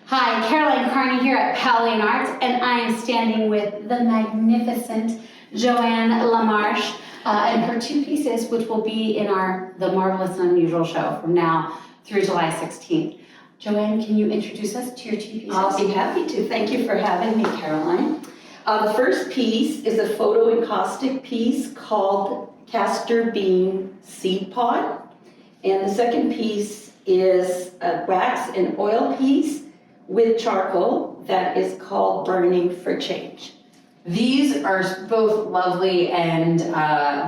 Hi, Caroline Kearney here at Powell Arts, and I am standing with the magnificent Johanne Lamarche and her two pieces, which will be in the Marvelous and Unusual show from now through July 16th. Johanne, can you introduce us to your two pieces? I'll be happy to. Thank you for having me, Caroline. The first piece is a photo encaustic piece called Castor Bean Seed Pod, and the second piece is a wax and oil piece with charcoal that is called Burning for Change. These are both lovely and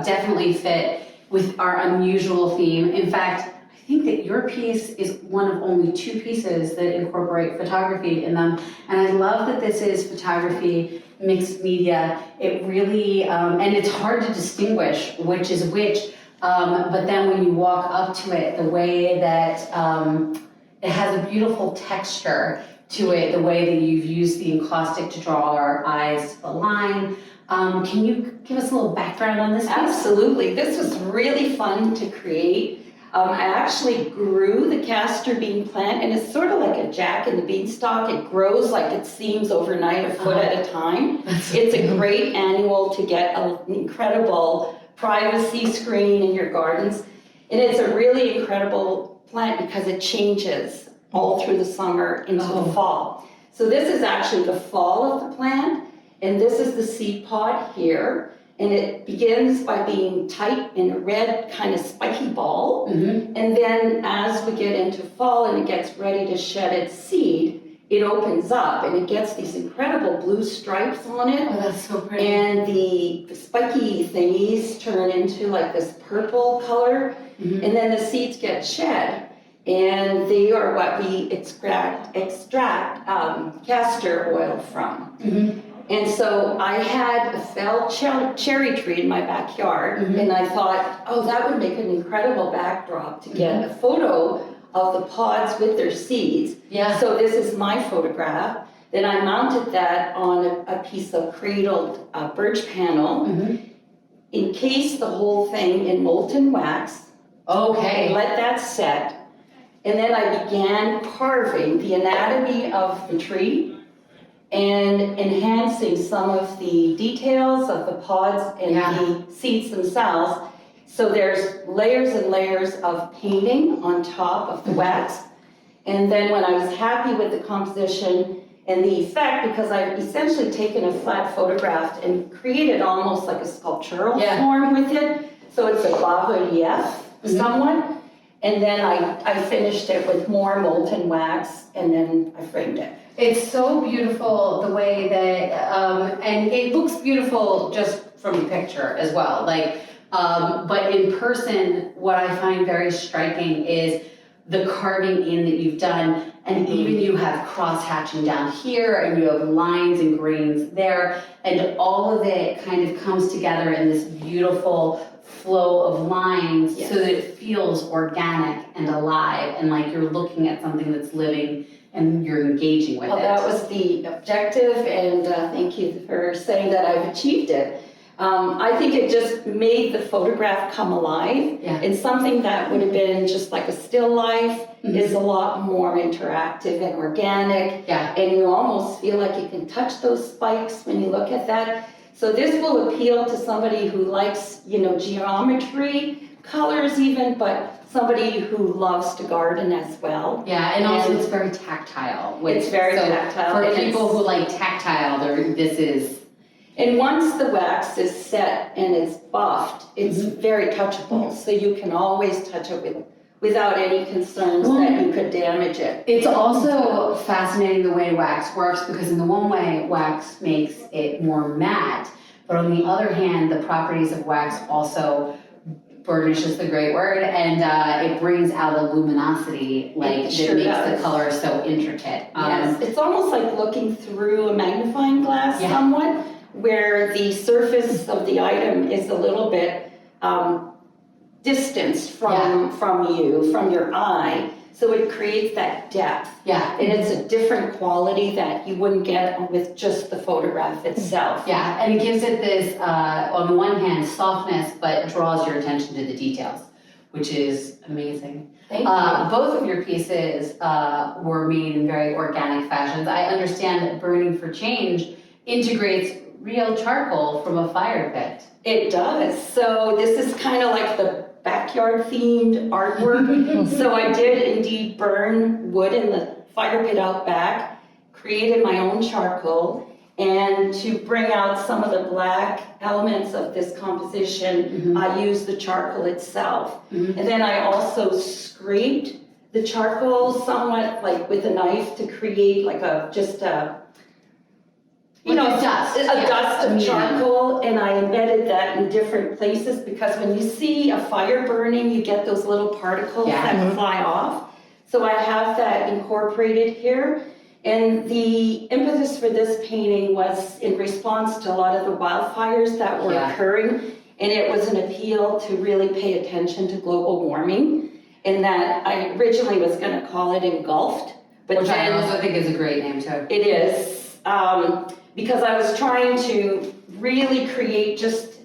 definitely fit with our unusual theme. In fact, I think that your piece is one of only two pieces that incorporate photography in them. And I love that this is photography mixed media. It really, and it's hard to distinguish which is which, but then when you walk up to it, the way that it has a beautiful texture to it, the way that you've used the encaustic to draw our eyes to the line. Can you give us a little background on this piece? Absolutely. This was really fun to create. I actually grew the castor bean plant, and it's sort of like a jack in the beanstalk. It grows like it seems overnight, a foot at a time. It's a great annual to get an incredible privacy screen in your gardens. And it's a really incredible plant because it changes all through the summer into the fall. So this is actually the fall of the plant, and this is the seed pod here. And it begins by being tight in a red kind of spiky ball. And then as we get into fall and it gets ready to shed its seed, it opens up and it gets these incredible blue stripes on it. Oh, that's so pretty. And the spiky thingies turn into like this purple color. And then the seeds get shed. And they are what we extract castor oil from. And so I had a felled cherry tree in my backyard, and I thought, oh, that would make an incredible backdrop to get a photo of the pods with their seeds. So this is my photograph. Then I mounted that on a piece of cradled birch panel, encased the whole thing in molten wax, and let that set. And then I began carving the anatomy of the tree and enhancing some of the details of the pods and the seeds themselves. So there's layers and layers of painting on top of the wax. And then when I was happy with the composition and the effect, because I've essentially taken a flat photograph and created almost like a sculptural form with it. So it's a bas-relief somewhat. And then I finished it with more molten wax, and then I framed it. It's so beautiful the way that, and it looks beautiful just from the picture as well. Like, but in person, what I find very striking is the carving in that you've done, and even you have cross hatching down here, and you have lines and grains there, and all of it kind of comes together in this beautiful flow of lines so that it feels organic and alive, and like you're looking at something that's living and you're engaging with it. Well, that was the objective, and thank you for saying that I've achieved it. I think it just made the photograph come alive, and something that would have been just like a still life is a lot more interactive and organic, and you almost feel like you can touch those spikes when you look at that. So this will appeal to somebody who likes, geometry, colors even, but somebody who loves to garden as well. And also it's very tactile. It's very tactile. For people who like tactile, this is. And once the wax is set and it's buffed, it's very touchable. So you can always touch it without any concerns that you could damage it. It's also fascinating the way wax works, because in the one way, wax makes it more matte, but on the other hand, the properties of wax also burnish is the great word, and it brings out a luminosity that makes the color so intricate. Yes, it's almost like looking through a magnifying glass somewhat, where the surface of the item is a little bit distanced from you, from your eye, so it creates that depth. And it's a different quality that you wouldn't get with just the photograph itself. And it gives it this, on one hand, softness, but draws your attention to the details, which is amazing. Thank you. Both of your pieces were made in very organic fashions. I understand that Burning for Change integrates real charcoal from a fire pit. It does. So this is kind of like the backyard themed artwork. So I did indeed burn wood in the fire pit out back, created my own charcoal, and to bring out some of the black elements of this composition, I used the charcoal itself. And then I also scraped the charcoal somewhat like with a knife to create like a dust. Dust of charcoal, and I embedded that in different places because when you see a fire burning, you get those little particles that fly off. So I have that incorporated here. And the impetus for this painting was in response to a lot of the wildfires that were occurring, and it was an appeal to really pay attention to global warming, and that I originally was going to call it engulfed. But Which then, I also think is a great name too. It is. Because I was trying to really create just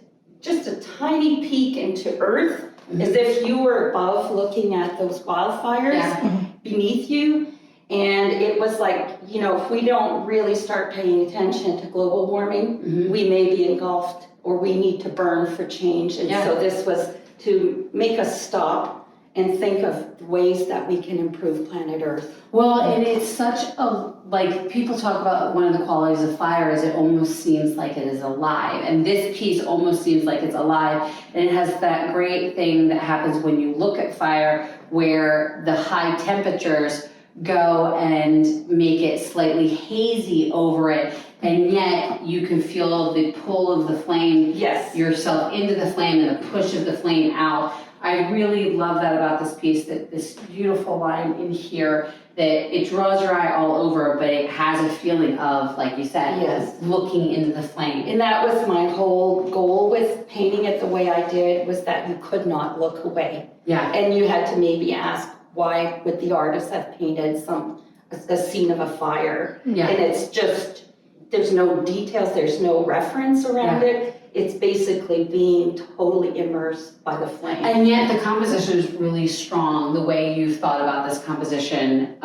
a tiny peek into Earth, as if you were above looking at those wildfires beneath you. And it was like, if we don't really start paying attention to global warming, we may be engulfed or we need to burn for change. And so this was to make us stop and think of ways that we can improve planet Earth. Well, and it's such people talk about one of the qualities of fire is it almost seems like it is alive. And this piece almost seems like it's alive. And it has that great thing that happens when you look at fire where the high temperatures go and make it slightly hazy over it. And yet you can feel the pull of the flame yourself into the flame and the push of the flame out. I really love that about this piece, that this beautiful line in here, that it draws your eye all over, but it has a feeling of, like you said, looking into the flame. And that was my whole goal with painting it the way I did, was that you could not look away. Yeah. And you had to maybe ask, why would the artist have painted a scene of a fire? Yeah. And it's just, there's no details, there's no reference around it. It's basically being totally immersed by the flame. And yet the composition is really strong, the way you've thought about this composition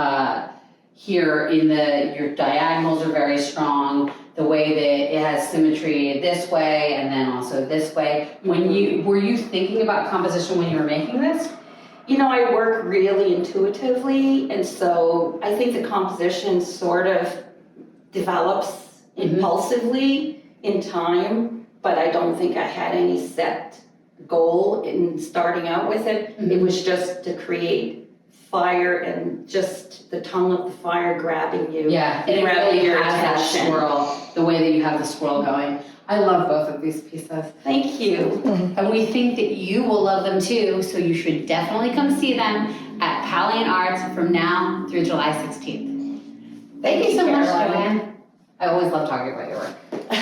here your diagonals are very strong, the way that it has symmetry this way and then also this way. Were you thinking about composition when you were making this? I work really intuitively, and so I think the composition sort of develops impulsively in time, but I don't think I had any set goal in starting out with it. It was just to create fire and just the tongue of the fire grabbing you. Yeah, and it really has that swirl, the way that you have the swirl going. I love both of these pieces. Thank you. And we think that you will love them too, so you should definitely come see them at Powell Arts from now through July 16th. Thank you so much, Johanne. I always love talking about your work.